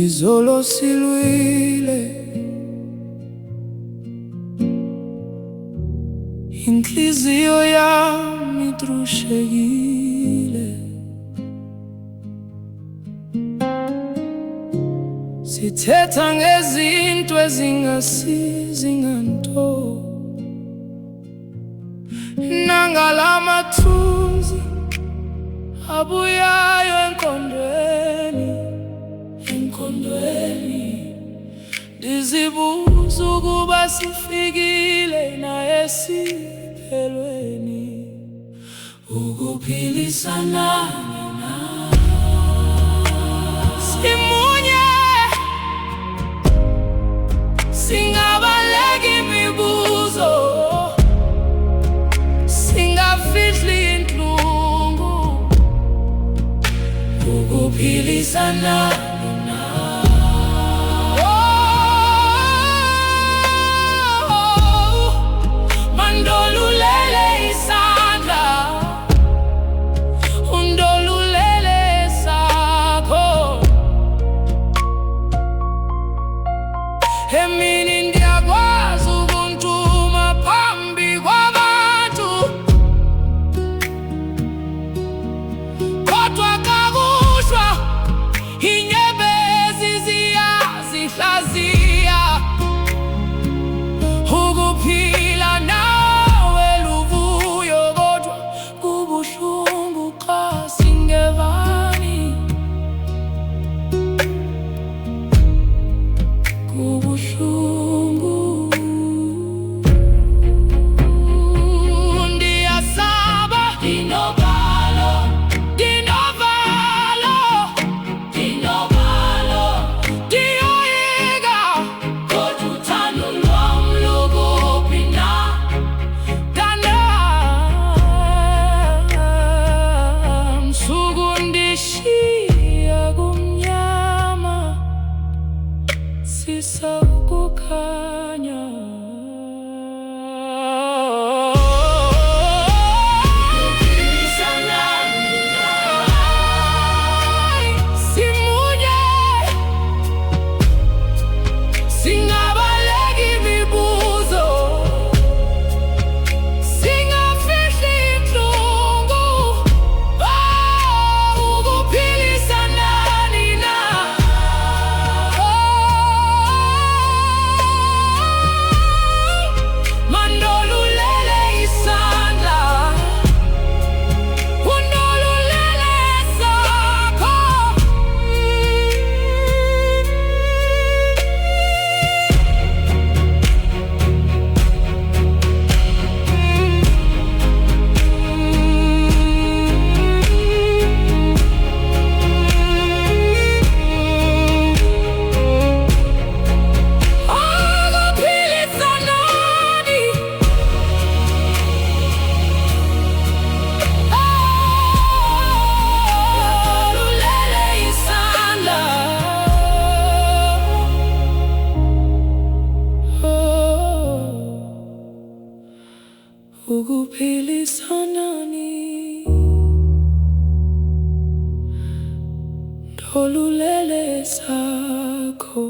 izolo silwile, inhliziyo yami idrushekile. Sithetha ngezinto ezingasizi nganto, nangalamathunzi abuyayo enkondweni. Ndizibuza ukuba sifikile na esiphelweni, ukuphilisana na simunye, singabaleka imibuzo, singafihli inhlungu, ukuphilisana. Emini ndiyakwazi ukuntuma phambi kwabantu, kodwa kakuhlwa inyembezi ziyazihlaziya. Ukuphila nawe luvuyo, kodwa kubuhlungu xa singevani. Kukhanya simunye, singabaleka imibuzo, singafihli inhlungu, ukuphilisana na ukuphilisana ndolulele sakho.